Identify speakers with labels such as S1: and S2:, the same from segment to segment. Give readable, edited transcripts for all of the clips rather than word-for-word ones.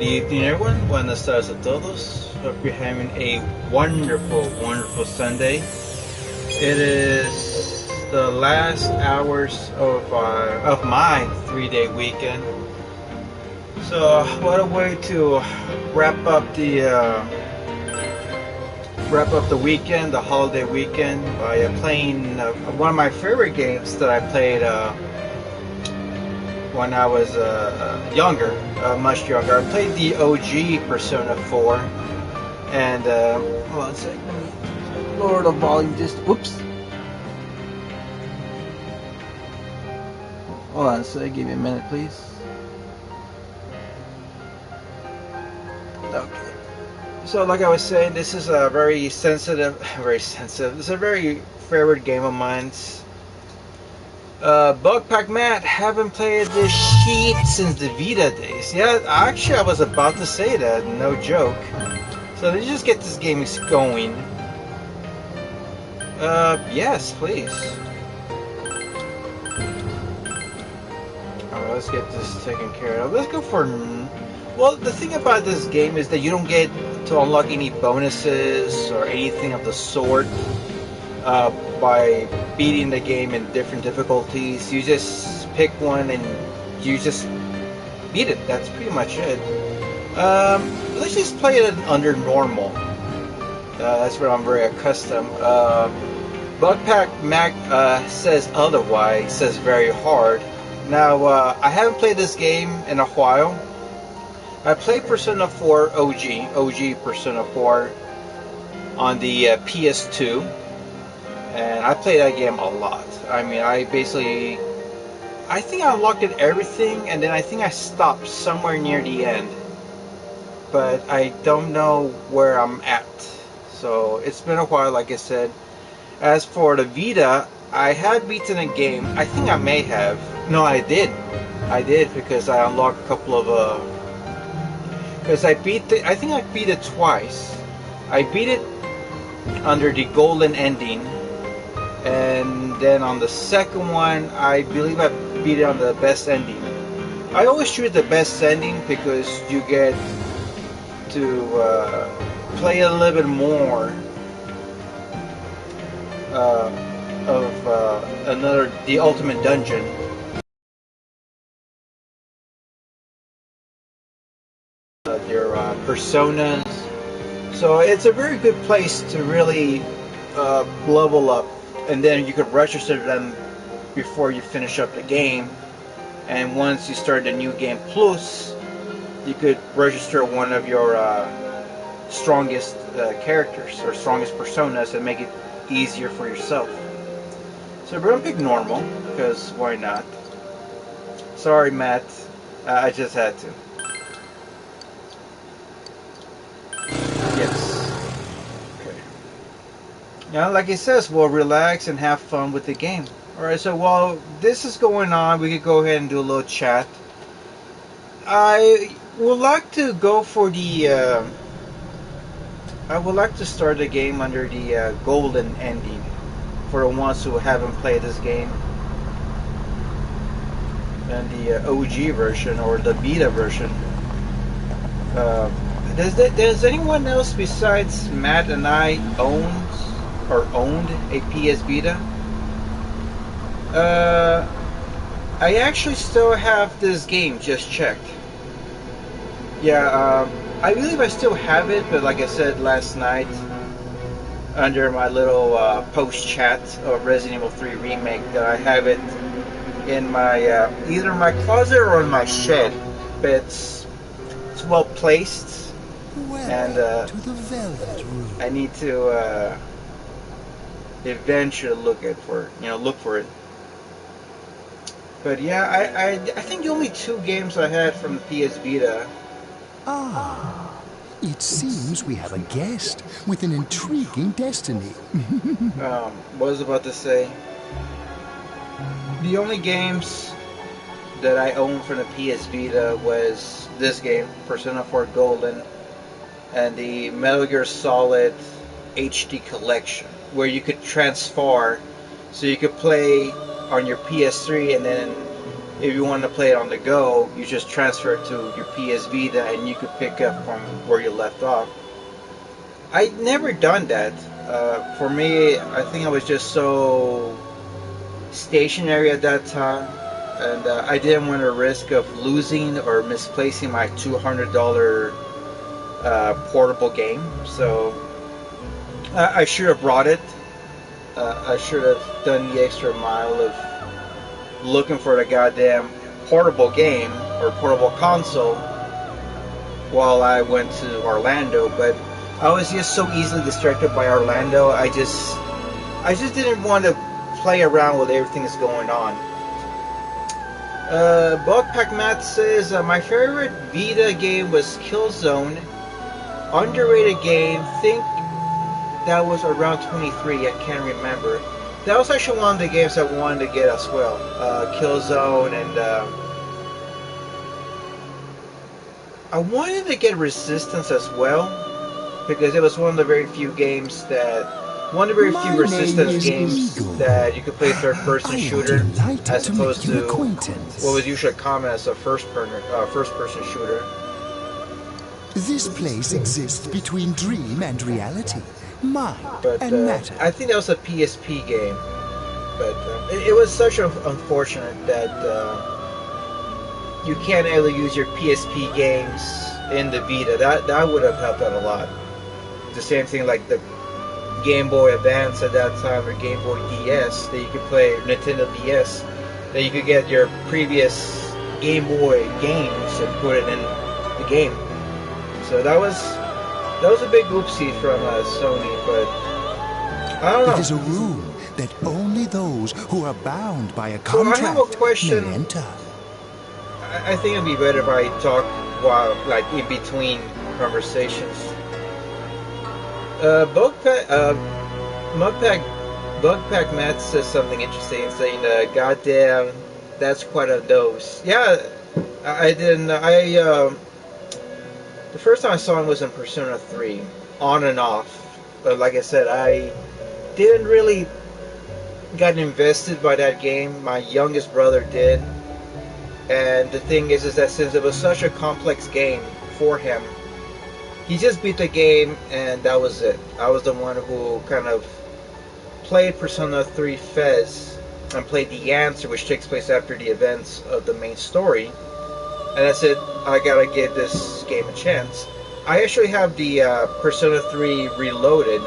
S1: Good evening, everyone. Buenas tardes a todos. Hope you're having a wonderful, wonderful Sunday. It is the last hours of my 3-day weekend. So, what a way to wrap up the weekend, the holiday weekend, by playing one of my favorite games that I played when I was younger, much younger. I played the OG Persona 4, and hold on a second, let me lower the volume just. Whoops. Hold on a second, give me a minute, please. Okay. So, like I was saying, this is a very sensitive. It's a very favorite game of mine's. Bugpack Matt, haven't played this sheet since the Vita days. Yeah, actually I was about to say that, no joke. So let's just get this game going. Yes, please. Alright, let's get this taken care of. Let's go for... Well, the thing about this game is that you don't get to unlock any bonuses or anything of the sort by beating the game in different difficulties. You just pick one and you just beat it. That's pretty much it. Let's just play it under normal. That's where I'm very accustomed. Bugpack Mac says otherwise, says very hard. Now, I haven't played this game in a while. I played Persona 4 OG Persona 4 on the PS2. And I played that game a lot. I mean, I think I unlocked everything, and then I think I stopped somewhere near the end. But I don't know where I'm at. So, it's been a while, like I said. As for the Vita, I had beaten a game. I think I may have. No, I did. I did, because I unlocked a couple of... Because I think I beat it twice. I beat it under the golden ending. And then on the second one, I believe I beat it on the best ending. I always choose the best ending because you get to play a little bit more of the ultimate dungeon. Their personas. So it's a very good place to really level up. And then you could register them before you finish up the game. And once you start the new game plus, you could register one of your strongest characters or strongest personas and make it easier for yourself. So we're gonna pick normal, because why not? Sorry, Matt. I just had to. Yes. Yeah, like it says, we'll relax and have fun with the game. Alright, so while this is going on, we could go ahead and do a little chat. I would like to go for the... I would like to start the game under the golden ending. For the ones who haven't played this game. And the OG version, or the beta version. Does anyone else besides Matt and I owned a PS Vita? I actually still have this game, just checked. Yeah, I believe I still have it, but like I said last night, under my little post chat of Resident Evil 3 Remake, that I have it in my either my closet or in my shed. But it's well placed, and
S2: to the velvet room.
S1: I need to eventually look for it. But yeah, I think the only two games I had from the PS Vita.
S2: Ah, it seems we have a guest with an intriguing destiny.
S1: What was I about to say? The only games that I owned from the PS Vita was this game, Persona 4 Golden, and the Metal Gear Solid HD Collection, where you could transfer, so you could play on your PS3 and then if you want to play it on the go, you just transfer it to your PS Vita and you could pick up from where you left off. I'd never done that. For me, I think I was just so stationary at that time, and I didn't want to risk of losing or misplacing my $200 portable game. So I should have brought it. I should have done the extra mile of looking for the goddamn portable game or portable console while I went to Orlando. But I was just so easily distracted by Orlando. I just didn't want to play around with everything that's going on. Bugpack Matt says my favorite Vita game was Killzone. Underrated game. Think that was around 23. I can't remember. That was actually one of the games I wanted to get as well. Killzone, and I wanted to get Resistance as well, because it was one of the very few games that, one of the very few Resistance games that you could play third-person shooter, as opposed to what was usually common as a first-person shooter.
S2: This place exists between dream and reality. Mind
S1: But
S2: and matter.
S1: I think that was a PSP game. But it was such unfortunate that you can't really use your PSP games in the Vita. That would have helped out a lot. The same thing like the Game Boy Advance at that time, or Game Boy DS, that you could play, Nintendo DS, that you could get your previous Game Boy games and put it in the game. So that was a big oopsie from Sony, but I don't know.
S2: It is a rule that only those who are bound by a
S1: So I have a
S2: contract
S1: question.
S2: may enter.
S1: I think it'd be better if I talk while, like, in between conversations. Bugpack Matt says something interesting, saying, "Goddamn, that's quite a dose." Yeah, I didn't. The first time I saw him was in Persona 3, on and off. But like I said, I didn't really get invested by that game. My youngest brother did. And the thing is that since it was such a complex game for him, he just beat the game and that was it. I was the one who kind of played Persona 3 Fez and played The Answer, which takes place after the events of the main story. And I said, I gotta give this game a chance. I actually have the Persona 3 Reloaded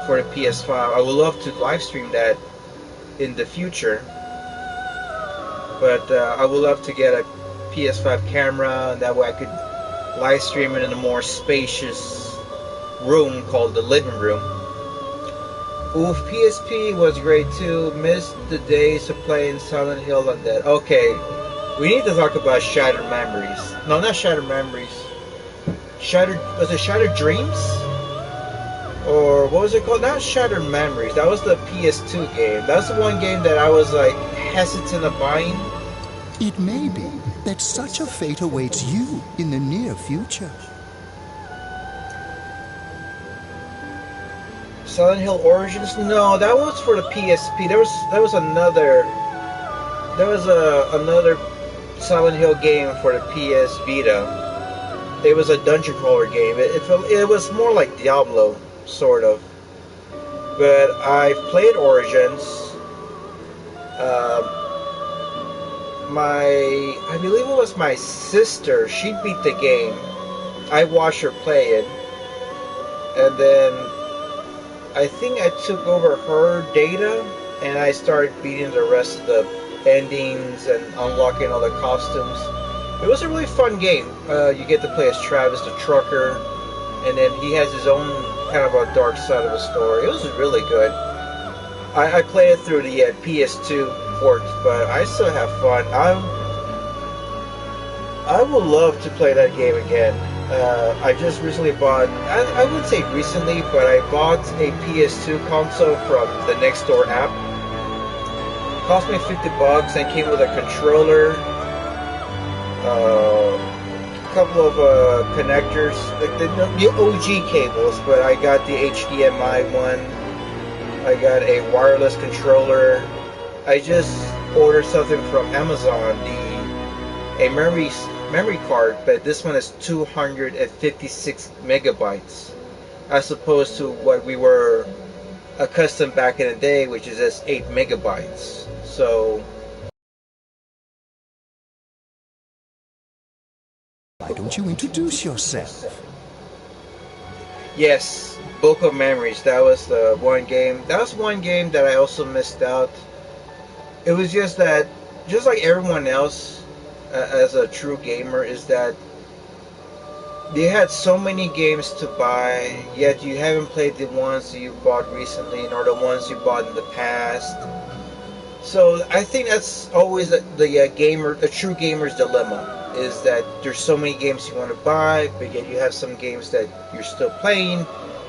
S1: for the PS5. I would love to live stream that in the future. But I would love to get a PS5 camera, and that way I could live stream it in a more spacious room called the living room. Oof, PSP was great too. Missed the days of playing Silent Hill Undead. Okay. We need to talk about Shattered Memories. No, not Shattered Memories. Was it Shattered Dreams? Or what was it called? Not Shattered Memories. That was the PS2 game. That's the one game that I was like hesitant of buying.
S2: It may be that such a fate awaits you in the near future.
S1: Silent Hill Origins? No, that was for the PSP. There was another Silent Hill game for the PS Vita. It was a dungeon crawler game. It was more like Diablo, sort of. But I've played Origins. I believe it was my sister. She beat the game. I watched her play it, and then I think I took over her data, and I started beating the rest of the endings and unlocking all the costumes. It was a really fun game. You get to play as Travis the trucker, and then he has his own kind of a dark side of a story. It was really good. I played it through the PS2 port, but I still have fun. I would love to play that game again. I just recently bought, I wouldn't say recently, but I bought a PS2 console from the Nextdoor app. Cost me $50 and came with a controller, a couple of connectors, like the OG cables, but I got the HDMI one. I got a wireless controller. I just order something from Amazon, a memory card, but this one is 256 megabytes, as opposed to what we were accustomed back in the day, which is just 8 megabytes. So
S2: Why don't you introduce yourself?
S1: yes, Book of Memories. That was the one game. That was one game that I also missed out. It was just that, just like everyone else, as a true gamer, is that they had so many games to buy, yet you haven't played the ones that you bought recently, nor the ones you bought in the past. So I think that's always the true gamer's dilemma, is that there's so many games you want to buy, but yet you have some games that you're still playing,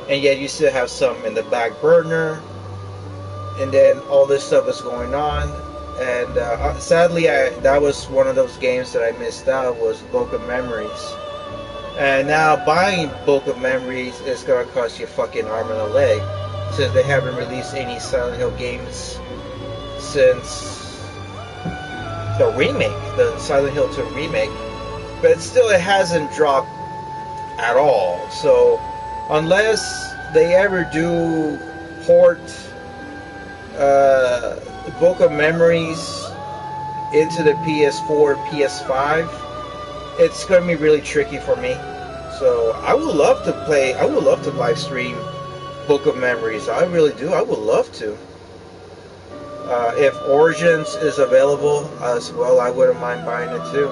S1: and yet you still have some in the back burner, and then all this stuff is going on. And sadly, that was one of those games that I missed out, was Book of Memories. And now buying Book of Memories is going to cost you a fucking arm and a leg, since they haven't released any Silent Hill games since the remake, the Silent Hill 2 remake. But still, it hasn't dropped at all. So unless they ever do port the Book of Memories into the PS4, PS5, it's going to be really tricky for me. So I would love to play, I would love to live stream Book of Memories. I really do. I would love to. If Origins is available as well, I wouldn't mind buying it too.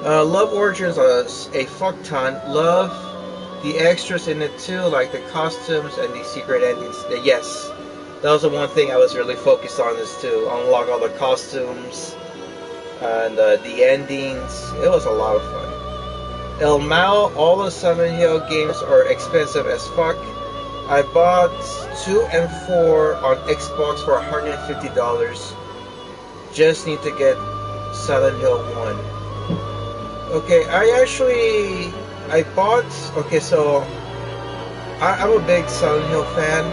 S1: Love Origins a fuck ton. Love the extras in it too, like the costumes and the secret endings. Yes, that was the one thing I was really focused on, is to unlock all the costumes and the endings. It was a lot of fun. El Mal, all the Silent Hill games are expensive as fuck. I bought 2 and 4 on Xbox for $150. Just need to get Silent Hill 1. Okay, I bought, okay, so I'm a big Silent Hill fan,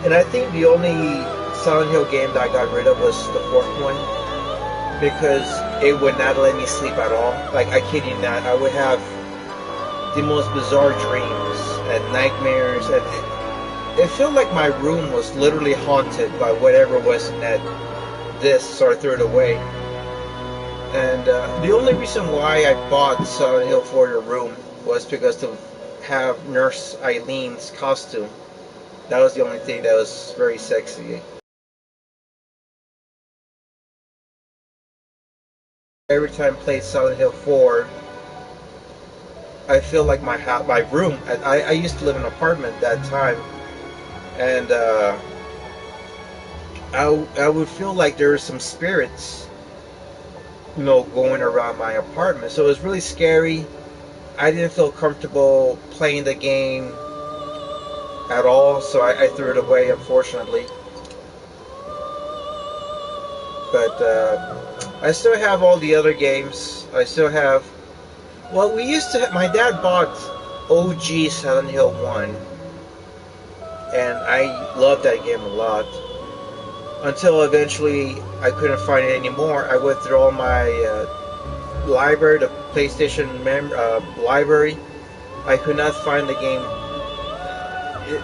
S1: and I think the only Silent Hill game that I got rid of was the 4th one, because it would not let me sleep at all. Like, I kid you not, I would have the most bizarre dreams and nightmares, and it felt like my room was literally haunted by whatever was in that disc, so I threw it away. And the only reason why I bought Silent Hill for the room was because to have Nurse Eileen's costume. That was the only thing that was very sexy. Every time I played Silent Hill 4, I feel like my room. I used to live in an apartment at that time, and I would feel like there were some spirits, going around my apartment. So it was really scary. I didn't feel comfortable playing the game at all, so I threw it away, unfortunately. But I still have all the other games. I still have. Well, we used to. My dad bought OG Silent Hill 1, and I loved that game a lot. Until eventually I couldn't find it anymore. I went through all my library, the PlayStation library. I could not find the game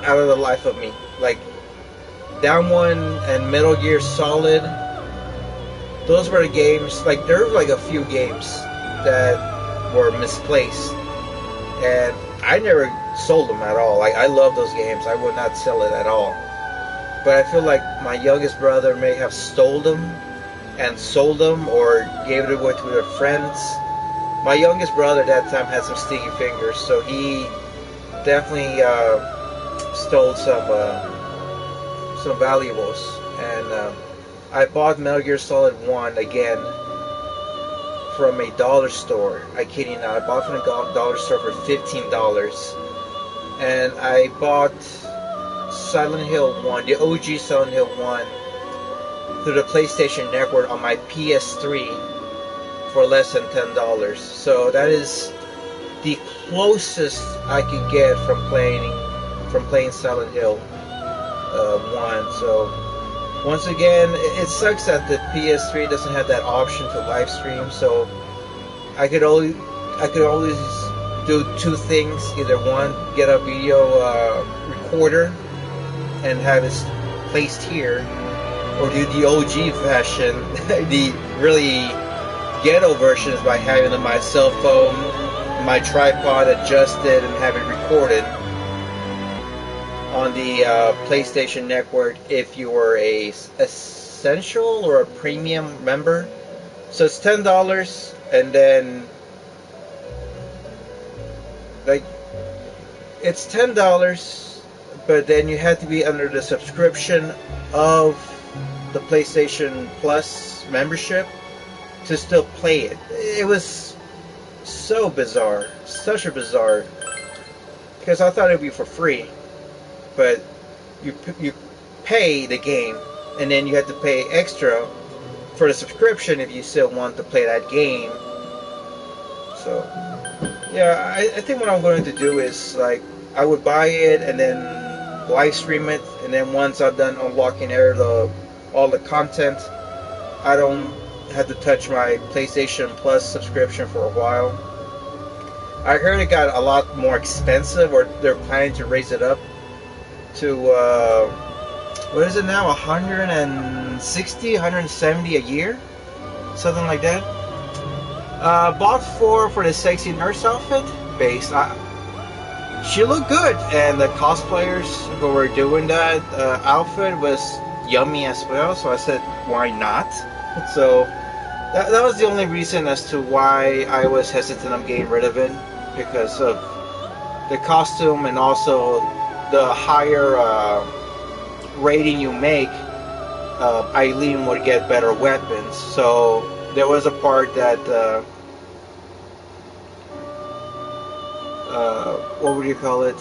S1: out of the life of me. Like, that one and Metal Gear Solid, those were the games. Like, there were like a few games that were misplaced, and I never sold them at all. Like, I love those games. I would not sell it at all. But I feel like my youngest brother may have stole them and sold them, or gave it away to their friends. My youngest brother at that time had some sticky fingers, so he definitely stole some valuables. And I bought Metal Gear Solid 1 again from a dollar store. I kid you not. I bought from a dollar store for $15. And I bought Silent Hill 1, the OG Silent Hill 1, through the PlayStation Network on my PS3 for less than $10. So that is the closest I could get from playing Silent Hill 1. So once again, it sucks that the PS3 doesn't have that option to live stream. So I could always do two things. Either one, get a video recorder and have it placed here, or do the OG fashion, the really ghetto versions by having my cell phone, my tripod adjusted and have it recorded on the PlayStation Network if you were a essential or a premium member. So it's $10, and then like it's $10, but then you had to be under the subscription of the PlayStation Plus membership to still play it. It was so bizarre, such a bizarre, because I thought it would be for free, but you pay the game, and then you have to pay extra for the subscription if you still want to play that game. So yeah, I think what I'm going to do is, like, I would buy it and then live stream it, and then once I'm done unlocking all the content, I don't have to touch my PlayStation Plus subscription for a while. I heard it got a lot more expensive, or they're planning to raise it up to what is it now, 160, 170 a year, something like that. Bought for the sexy nurse outfit based. She looked good, and the cosplayers who were doing that outfit was yummy as well. So I said, why not? So that was the only reason as to why I was hesitant on getting rid of it, because of the costume and also the higher rating you make. Eileen would get better weapons. So there was a part that what would you call it,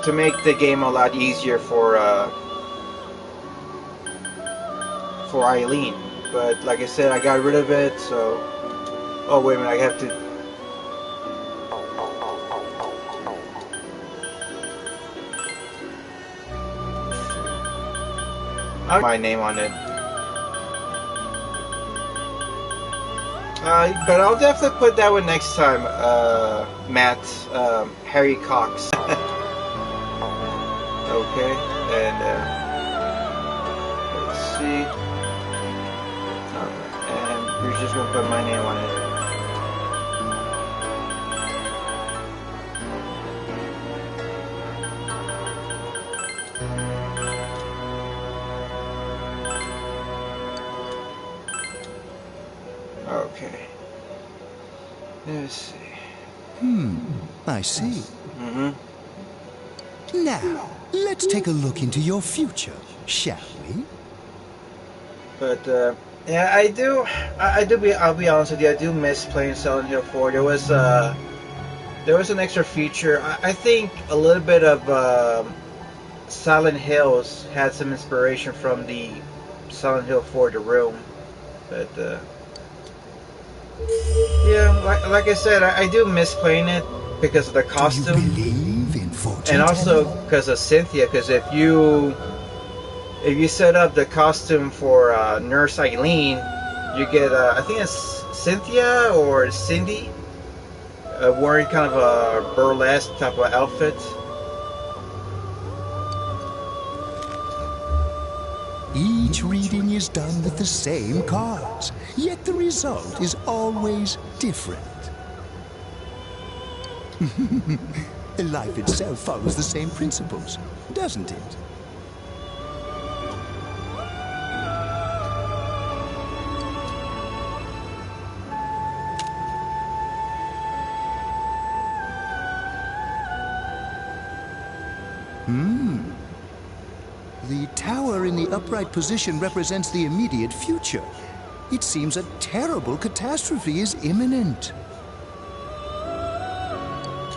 S1: to make the game a lot easier for Eileen. But like I said, I got rid of it. So oh wait a minute, I have to. My name on it. But I'll definitely put that one next time, Matt, Harry Cox. Okay, and let's see. And you're just gonna put my name on it. Okay. Let's see.
S2: I see.
S1: Mm-hmm.
S2: Now, let's take a look into your future, shall we?
S1: But yeah, I'll be honest with you, I do miss playing Silent Hill 4. There was an extra feature. I think a little bit of Silent Hills had some inspiration from the Silent Hill 4 The Room. But yeah, like I said, I do miss playing it because of the costume.
S2: Do you believe in fortune
S1: and also
S2: telling?
S1: because of Cynthia. Because if you set up the costume for Nurse Eileen, you get I think it's Cynthia or Cindy wearing kind of a burlesque type of outfit.
S2: Each reading is done with the same cards, yet the result is always different. Life itself follows the same principles, doesn't it? The tower in the upright position represents the immediate future. It seems a terrible catastrophe is imminent.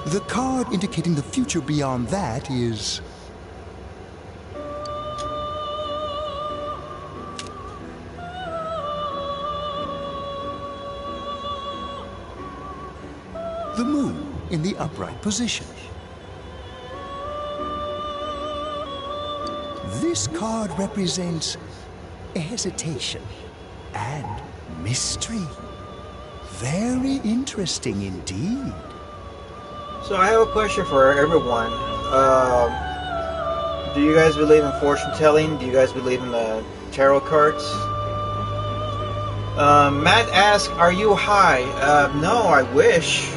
S2: The card indicating the future beyond that is... the moon in the upright position. This card represents a hesitation and mystery. Very interesting indeed.
S1: So I have a question for everyone. Do you guys believe in fortune telling? Do you guys believe in the tarot cards? Matt asked, "Are you high?" No, I wish.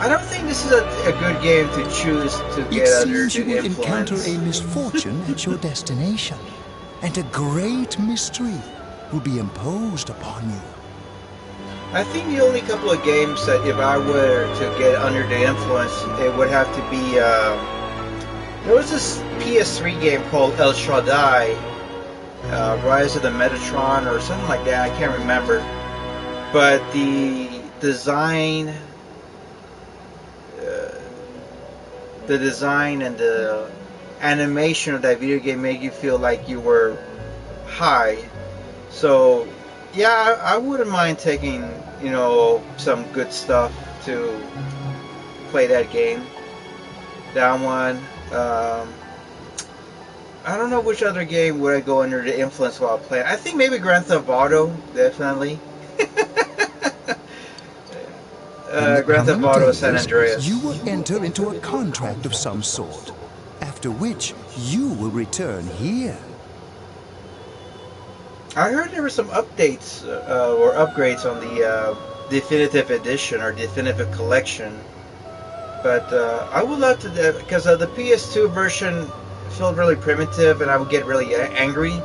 S1: I don't think this is a good game to choose to get under
S2: It seems you
S1: the
S2: will encounter
S1: influence.
S2: a misfortune at your destination, and a great mystery will be imposed upon you.
S1: I think the only couple of games that if I were to get under the influence, it would have to be. There was this PS3 game called El Shaddai, Rise of the Metatron, or something like that. I can't remember. But the design and the animation of that video game made you feel like you were high. So, yeah, I wouldn't mind taking, some good stuff to play that game. That one. I don't know which other game would I go under the influence while playing. I think maybe Grand Theft Auto, definitely. Grand Theft Auto San Andreas.
S2: You will enter into a contract of some sort, after which you will return here.
S1: I heard there were some updates or upgrades on the Definitive Edition or Definitive Collection. But I would love to, because the PS2 version felt really primitive and I would get really angry.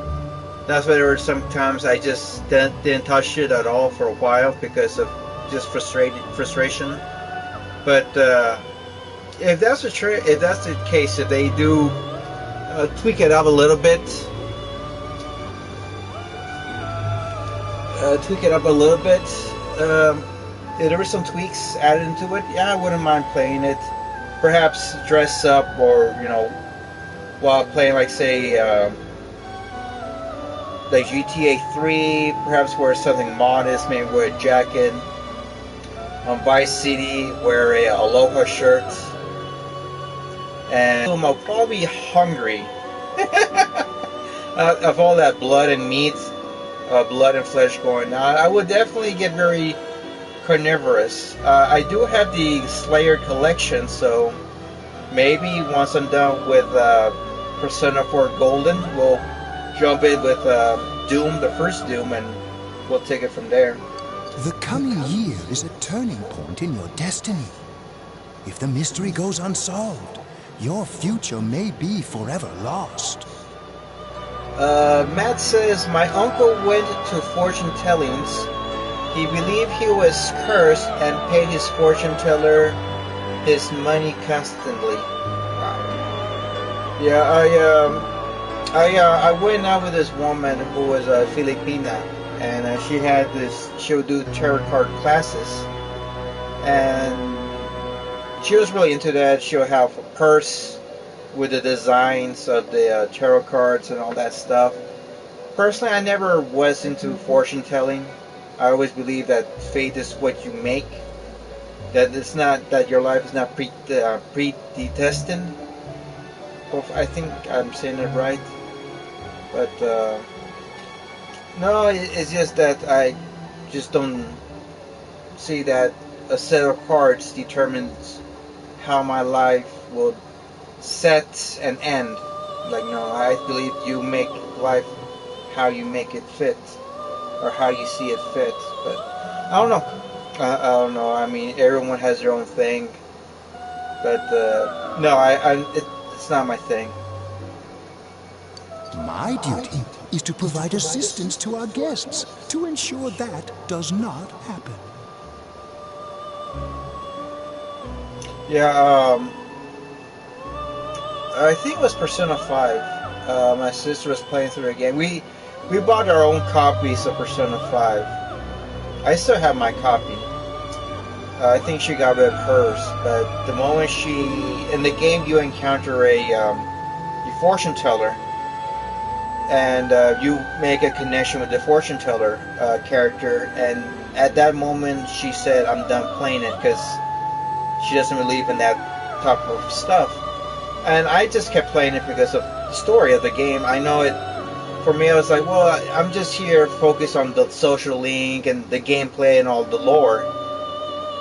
S1: That's why there were some times I just didn't touch it at all for a while because of just frustration. But if that's the case, if they do tweak it up a little bit, if there were some tweaks added into it, yeah, I wouldn't mind playing it. Perhaps dress up, or while playing, like say, like GTA 3, perhaps wear something modest, maybe wear a jacket. On Vice City, wear a Aloha shirt. And I'll probably be hungry of all that blood and meat, blood and flesh going on. I would definitely get very carnivorous. I do have the Slayer collection, so maybe once I'm done with Persona 4 Golden, we'll jump in with Doom, the first Doom, and we'll take it from there.
S2: The coming year is a turning point in your destiny. If the mystery goes unsolved, your future may be forever lost.
S1: Matt says, my uncle went to fortune tellings. He believed he was cursed and paid his fortune teller his money constantly. Wow. Yeah, I went out with this woman who was a Filipina, and she would do tarot card classes, and she was really into that. She would have a purse with the designs of the tarot cards and all that stuff. Personally, I never was into fortune telling. I always believe that fate is what you make. That it's not that your life is not predestined. I think I'm saying it right. But no, it's just that I just don't see that a set of cards determines how my life will set and end. Like, no, I believe you make life how you make it fit, or how you see it fit. But I don't know. I don't know. I mean, everyone has their own thing. But no, it's not my thing.
S2: My duty is to provide assistance to our guests to ensure that does not happen.
S1: Yeah, I think it was Persona 5. My sister was playing through the game. We bought our own copies of Persona 5. I still have my copy. I think she got rid of hers, but the moment in the game you encounter a fortune teller, and you make a connection with the fortune teller character, and at that moment she said, I'm done playing it, because she doesn't believe in that type of stuff. And I just kept playing it because story of the game. I know it. For me, I was like, well, I'm just here focused on the social link and the gameplay and all the lore.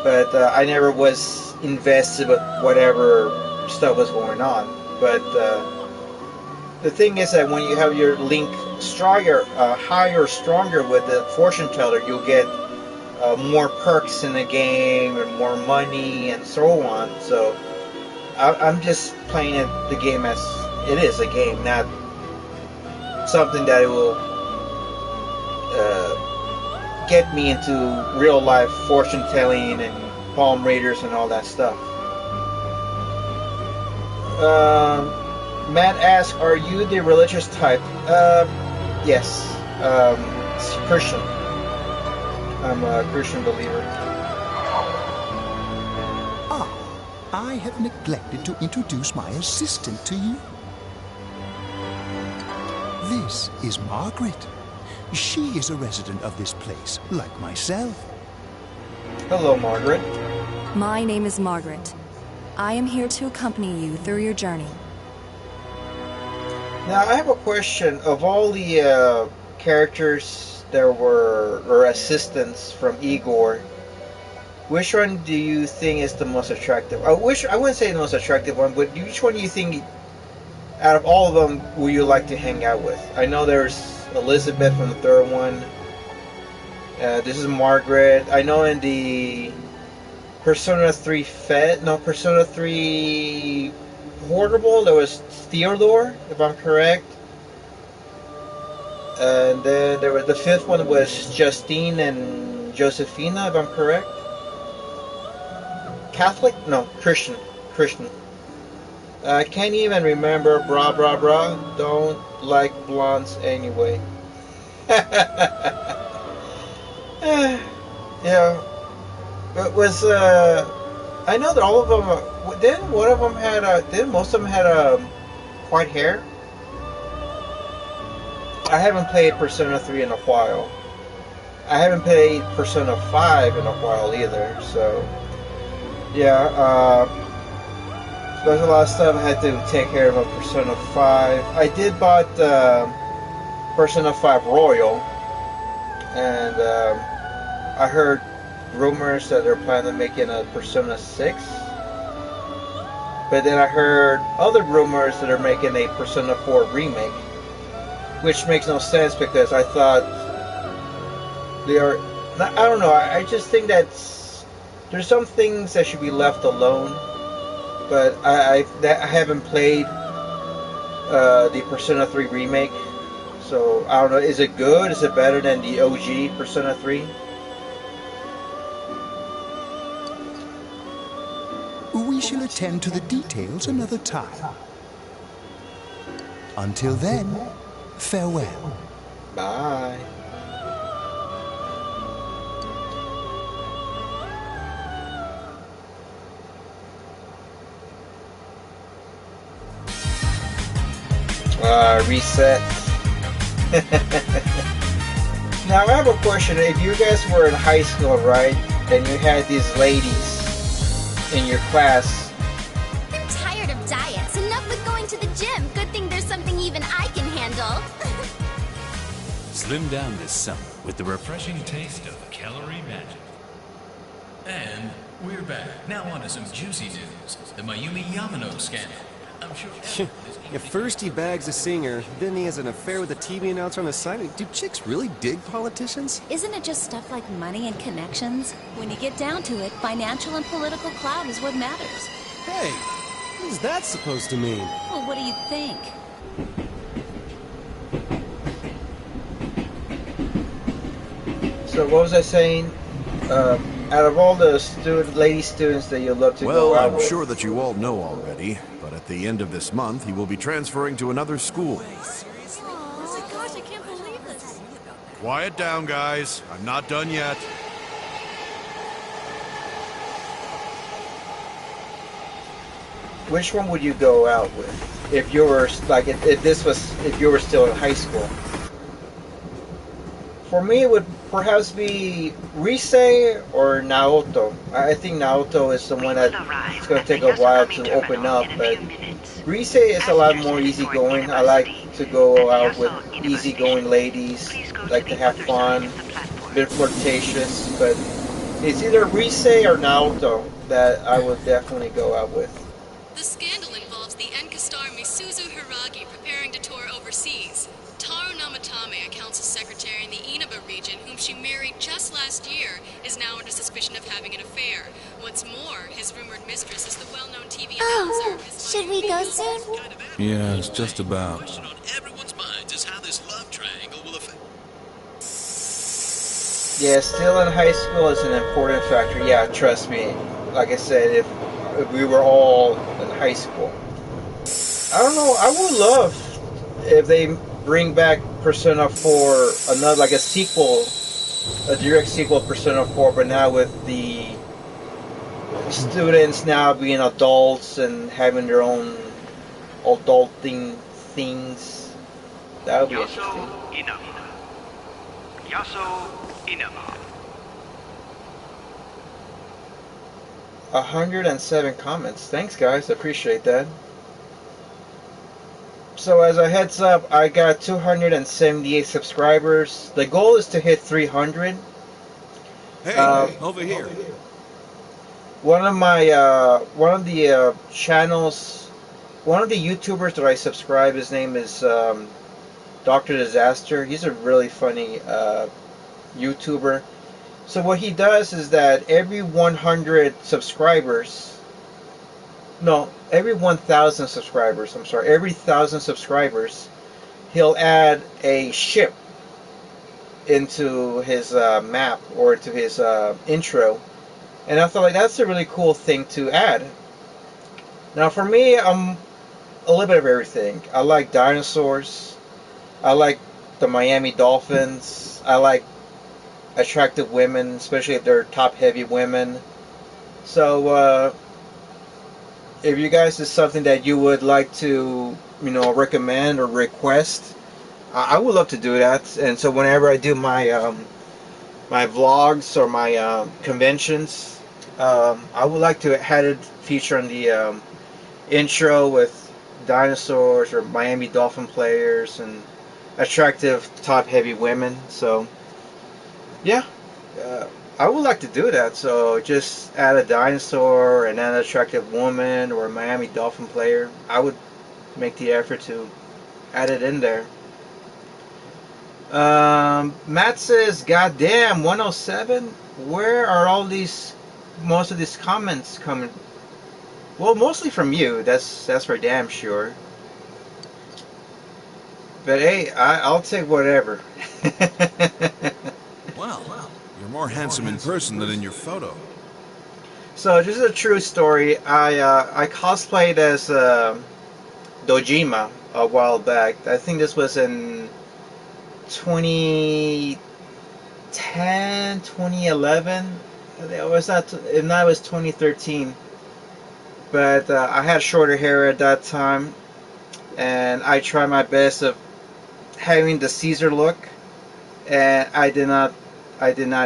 S1: But I never was invested with whatever stuff was going on. But the thing is that when you have your link stronger, higher, stronger with the fortune teller, you'll get more perks in the game and more money and so on. So I'm just playing the game as it is, a game, not something that will get me into real life fortune telling and palm readers and all that stuff. Matt asks, are you the religious type? Yes. Christian. I'm a Christian believer.
S2: Ah, I have neglected to introduce my assistant to you. This is Margaret. She is a resident of this place, like myself.
S1: Hello, Margaret.
S3: My name is Margaret. I am here to accompany you through your journey.
S1: Now, I have a question. Of all the characters there were, or assistants from Igor, which one do you think is the most attractive? I wouldn't say the most attractive one, but which one do you think, out of all of them, would you like to hang out with? I know there's Elizabeth from the third one. This is Margaret. I know in the Persona 3 Persona 3 Portable, there was Theodore, if I'm correct. And then there was the fifth one was Justine and Josephina, if I'm correct. Catholic? No, Christian. I can't even remember. Bra. Don't like blondes anyway. Yeah. It was, I know that all of them, didn't one of them had, didn't most of them had white hair? I haven't played Persona 3 in a while. I haven't played Persona 5 in a while either, so, yeah, there's a lot of stuff I had to take care of on Persona 5. I did bought Persona 5 Royal, and I heard rumors that they're planning on making a Persona 6. But then I heard other rumors that are making a Persona 4 remake, which makes no sense because I thought they are. I don't know. I just think that there's some things that should be left alone. But I haven't played the Persona 3 remake, so I don't know. Is it good? Is it better than the OG Persona 3?
S2: We shall attend to the details another time. Until then, farewell.
S1: Bye. Reset. Now I have a question. If you guys were in high school, right, and you had these ladies in your class.
S4: I'm tired of diets. Enough with going to the gym. Good thing there's something even I can handle.
S5: Slim down this summer with the refreshing taste of calorie magic. And we're back. Now on to some juicy news. The Mayumi Yamano scandal. I'm sure.
S6: At first he bags a singer, then he has an affair with a TV announcer on the side. Do chicks really dig politicians?
S7: Isn't it just stuff like money and connections? When you get down to it, financial and political clout is what matters.
S6: Hey, what is that supposed to mean?
S7: Well, what do you think?
S1: So what was I saying? Out of all the lady students that you love to go out with.
S8: Well, I'm sure that you all know already, but at the end of this month, he will be transferring to another school.
S7: Oh my gosh, I can't believe this.
S8: Quiet down, guys. I'm not done yet.
S1: Which one would you go out with if you were if you were still in high school? For me, it would perhaps be Rise or Naoto. I think Naoto is the one that it's going to take a while to open up, but Rise is a lot more easygoing. I like to go out with easygoing ladies, like to have fun, a bit flirtatious, but it's either Rise or Naoto that I would definitely go out with.
S3: The scandal involves the Enkastar Misuzu Hiragi preparing to tour overseas. Taro Namatame, a council secretary in the Inaba region, whom she married just last year, is now under suspicion of having an affair. What's more, his rumored mistress is the well-known TV
S4: Oh,
S3: announcer.
S4: should we go soon?
S5: Yeah, it's just about.
S9: The question on everyone's minds is how this love triangle will affect.
S1: Yeah, still in high school is an important factor. Yeah, trust me. Like I said, if we were all in high school. I don't know, I would love if they bring back Persona 4, another like a sequel, a direct sequel to Persona 4, but now with the students now being adults and having their own adulting things. That would be interesting. 107 comments. Thanks, guys. Appreciate that. So as a heads up, I got 278 subscribers. The goal is to hit 300.
S8: Hey, over here.
S1: One of the channels, one of the YouTubers that I subscribe, his name is Dr. Disaster. He's a really funny YouTuber. So what he does is that every 100 subscribers, no, every 1,000 subscribers, I'm sorry, every 1,000 subscribers, he'll add a ship into his map or to his intro. And I thought, like, that's a really cool thing to add. Now for me, I'm a little bit of everything. I like dinosaurs. I like the Miami Dolphins. I like attractive women, especially if they're top-heavy women. So, if you guys is something that you would like to, recommend or request, I would love to do that. And so whenever I do my my vlogs or my conventions, I would like to have it feature on the intro with dinosaurs or Miami Dolphin players and attractive top-heavy women. So yeah, I would like to do that. So just add a dinosaur and an attractive woman or a Miami Dolphin player. I would make the effort to add it in there. Matt says, "God damn, 107. Where are most of these comments coming?" Well, mostly from you. That's for damn sure. But hey, I'll take whatever.
S8: Well, you're more handsome in person than in your photo.
S1: So this is a true story. I cosplayed as Dojima a while back. I think this was in 2010, 2011. It was not. If not, it was 2013. But I had shorter hair at that time, and I tried my best of having the Caesar look, and I did not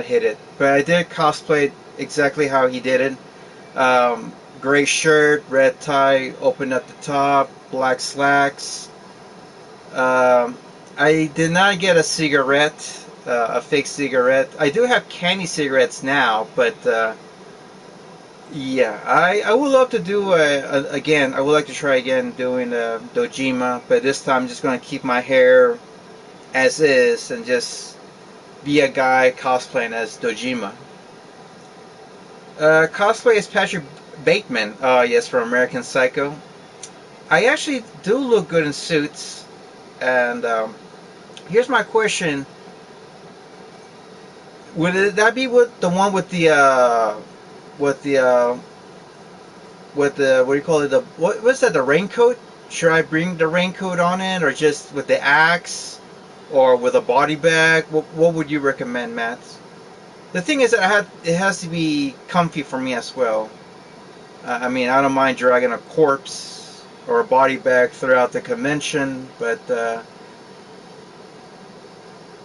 S1: hit it. But I did cosplay exactly how he did it. Gray shirt, red tie, open at the top, black slacks. I did not get a cigarette, a fake cigarette. I do have candy cigarettes now, but yeah, I would love to do again. I would like to try again doing Dojima, but this time I'm just going to keep my hair as is and just be a guy cosplaying as Dojima. Cosplay as Patrick Bateman. Yes, from American Psycho. I actually do look good in suits, and here's my question: would that be with the one with the what do you call it? What's that? The raincoat? Should I bring the raincoat on it, or just with the axe, or with a body bag? What would you recommend, Matt? The thing is that it has to be comfy for me as well. I mean, I don't mind dragging a corpse or a body bag throughout the convention, but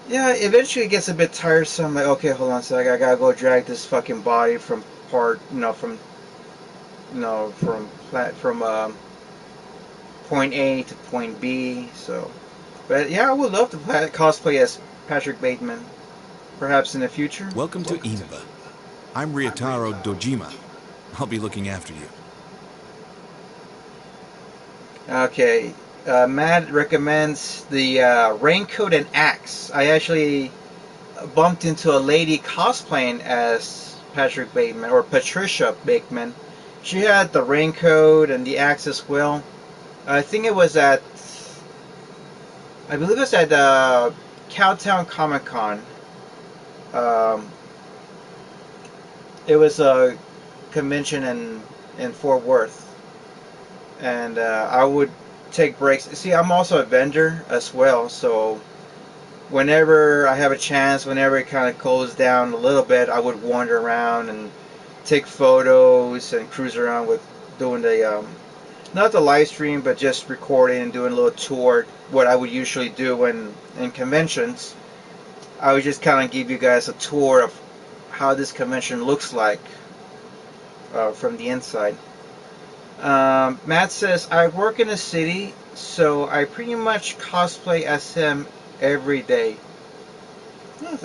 S1: Yeah, eventually it gets a bit tiresome. Like, okay, hold on a sec. I gotta go drag this fucking body from point A to point B. So, but yeah, I would love to cosplay as Patrick Bateman, perhaps in the future.
S8: Welcome to Inaba. I'm Ryotaro Dojima. I'll be looking after you.
S1: Okay, Matt recommends the raincoat and axe. I actually bumped into a lady cosplaying as Patrick Bateman or Patricia Bateman. She had the raincoat and the axe as well. I think it was at, I believe it was at Cowtown Comic Con. Um, it was a convention in Fort Worth, and I would take breaks. See, I'm also a vendor as well, so whenever I have a chance, whenever it kind of cools down a little bit, I would wander around and take photos and cruise around with doing the not the live stream, but just recording and doing a little tour. What I would usually do when in conventions, I would just kind of give you guys a tour of how this convention looks like from the inside. Matt says, I work in a city, so I pretty much cosplay as him every day.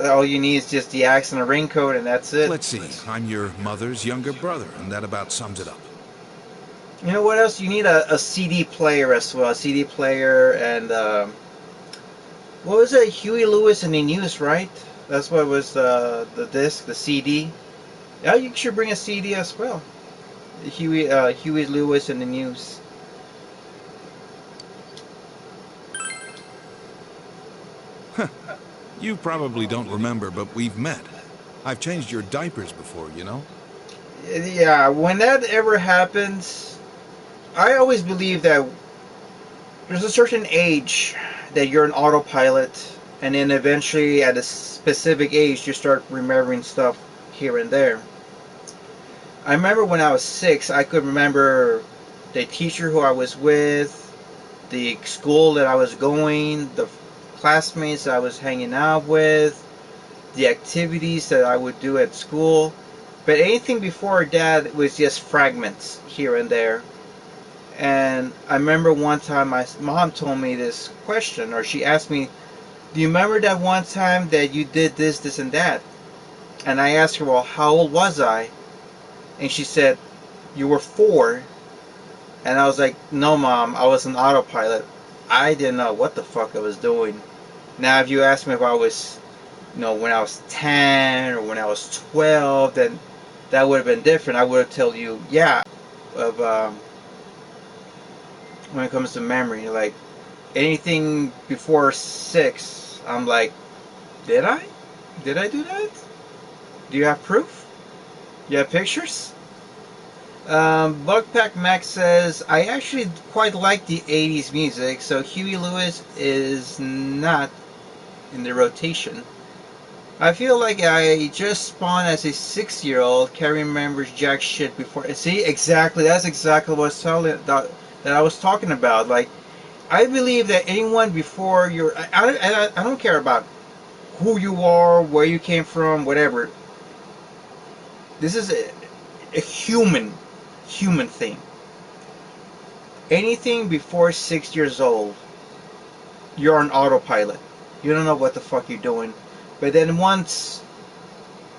S1: All you need is just the axe and a raincoat, and that's it.
S8: Let's see, I'm your mother's younger brother, and that about sums it up.
S1: You know what else? You need a CD player as well. A CD player and, what was it? Huey Lewis and the News, right? That's what was the disc, the CD. Yeah, you should bring a CD as well. Huey Lewis and the News.
S8: You probably don't remember, but we've met. I've changed your diapers before, you know?
S1: Yeah, when that ever happens, I always believe that there's a certain age that you're an autopilot, and then eventually at a specific age you start remembering stuff here and there. I remember when I was 6, I could remember the teacher who I was with, the school that I was going, the classmates that I was hanging out with, the activities that I would do at school. But anything before that was just fragments here and there. And I remember one time my mom told me this question, or she asked me, do you remember that one time that you did this, this, and that? And I asked her, well, how old was I? And she said, you were 4. And I was like, no, Mom, I was an autopilot. I didn't know what the fuck I was doing. Now, if you asked me if I was, when I was 10 or when I was 12, then that would have been different. I would have told you, yeah, of when it comes to memory, like anything before 6, I'm like, did I do that? Do you have proof? You have pictures? Bugpack Max says, I actually quite like the 80s music, so Huey Lewis is not in the rotation. I feel like I just spawned as a 6-year-old, can't remember jack shit before. See, exactly, that's exactly what I was talking about. Like, I believe that anyone before I don't care about who you are, where you came from, whatever. This is a human thing. Anything before 6 years old, you're on autopilot. You don't know what the fuck you're doing. But then once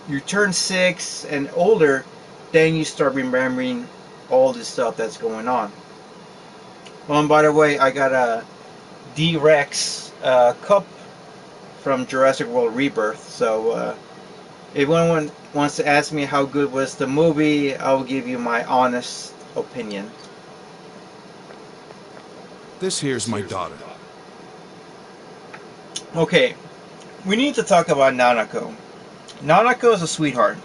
S1: you turn 6 and older, then you start remembering all the stuff that's going on. Oh, and by the way, I got a D-Rex cup from Jurassic World Rebirth. So if anyone wants to ask me how good was the movie, I will give you my honest opinion.
S8: This here's my daughter.
S1: Okay, we need to talk about Nanako. Nanako is a sweetheart.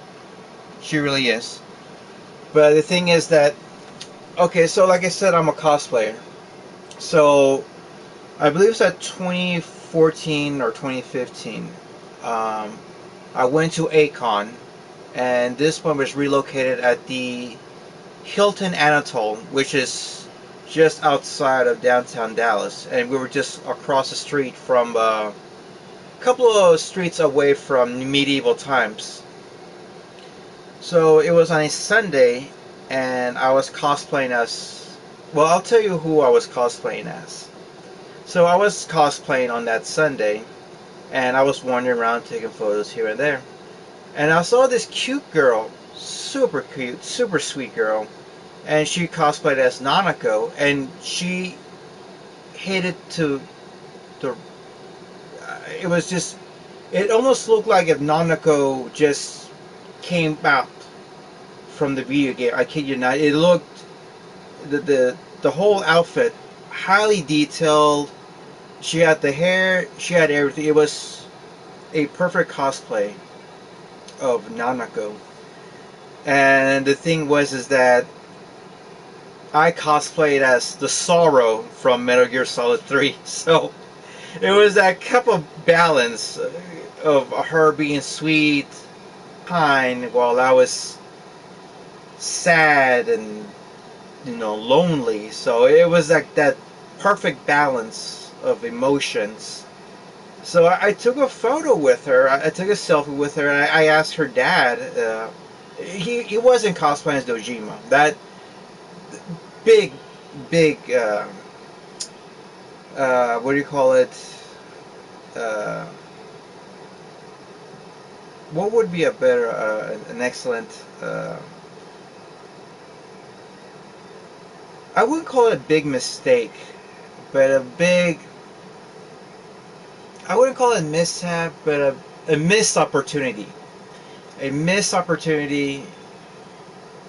S1: She really is. But the thing is that, okay, so like I said, I'm a cosplayer. So, I believe it's at 2014 or 2015. I went to A-Kon, and this one was relocated at the Hilton Anatole, which is just outside of downtown Dallas. And we were just across the street from couple of streets away from medieval times. So it was on a Sunday, and I was cosplaying as... Well, I'll tell you who I was cosplaying as. So I was cosplaying on that Sunday, and I was wandering around taking photos here and there. And I saw this cute girl, super cute, super sweet girl, and she cosplayed as Nanako, and she hit it to the... It was just... It almost looked like if Nanako just came out from the video game. I kid you not. It looked... The whole outfit, highly detailed. She had the hair, she had everything. It was a perfect cosplay of Nanako. And the thing is that I cosplayed as the Sorrow from Metal Gear Solid 3. So it was that cup of balance of her being sweet, kind, while I was sad and, you know, lonely. So it was like that perfect balance of emotions. So I took a photo with her. I took a selfie with her, and I asked her dad. He wasn't cosplaying as Dojima. That big, what do you call it? What would be a better, an excellent... I wouldn't call it a big mistake, but a big... I wouldn't call it a mishap, but a missed opportunity. A missed opportunity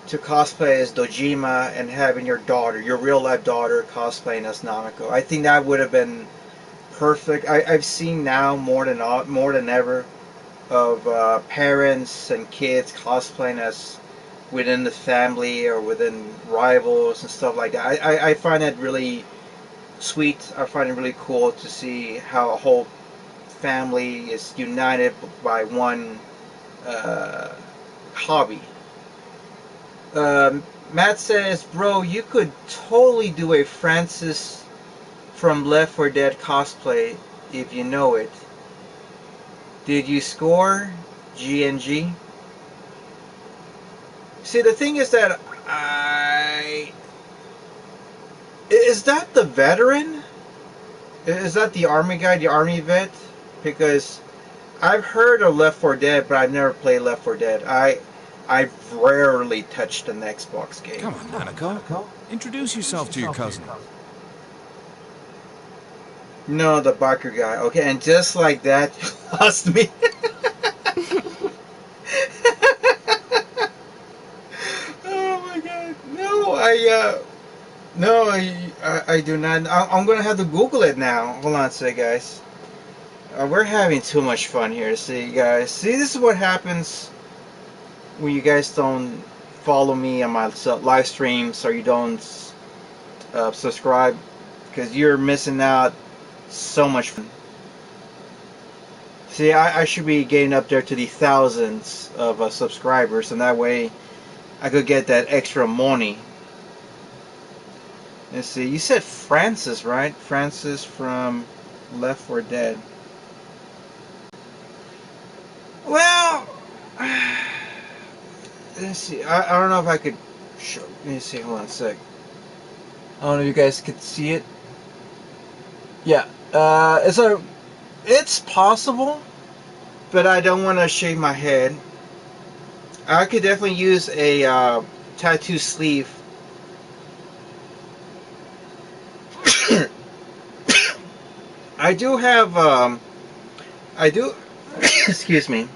S1: to cosplay as Dojima and having your daughter, your real-life daughter, cosplaying as Nanako. I think that would have been perfect. I've seen now more than ever of parents and kids cosplaying as within the family or within rivals and stuff like that. I find that really sweet. I find it really cool to see how a whole family is united by one hobby. Matt says, bro, you could totally do a Francis from Left 4 Dead cosplay if you know it. Did you score? GNG? See, the thing is that is that the veteran? Is that the army guy, the army vet? Because I've heard of Left 4 Dead, but I've never played Left 4 Dead. I've rarely touched an Xbox game.
S10: Come on, Nanako. Introduce yourself to your cousin.
S1: No, the biker guy. Okay, and just like that, you lost me. Oh my god. No, I do not. I'm gonna have to Google it now. Hold on a sec, guys. We're having too much fun here. See, guys. See, this is what happens when you guys don't follow me on my live streams, or you don't subscribe, because you're missing out so much fun. See, I should be getting up there to the thousands of subscribers, and that way I could get that extra money. Let's see, you said Francis, right? Francis from Left 4 Dead. Well, let's see. I don't know if I could show. Let me see. Hold on a sec. I don't know if you guys could see it. Yeah. It's possible, but I don't want to shave my head. I could definitely use a tattoo sleeve. I do have excuse me.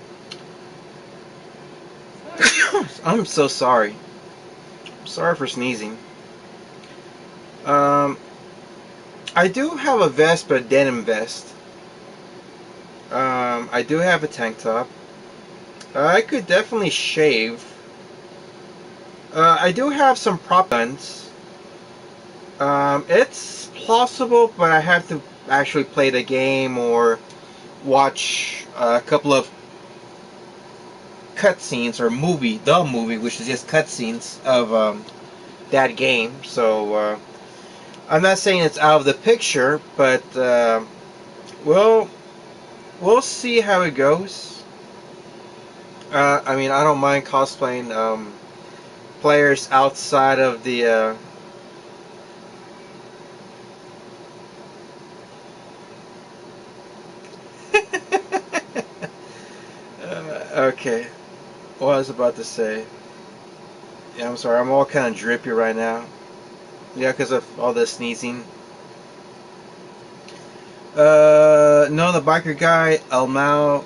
S1: I'm so sorry. I'm sorry for sneezing. I do have a vest, but a denim vest. I do have a tank top. I could definitely shave. I do have some prop guns. It's plausible, but I have to actually play the game or watch a couple of cutscenes, or the movie, which is just cutscenes of that game. So I'm not saying it's out of the picture, but well, we'll see how it goes. I mean, I don't mind cosplaying players outside of the. Okay, what I was about to say. Yeah, I'm sorry. I'm all kind of drippy right now. Yeah, because of all this sneezing. No, the biker guy, Elmao.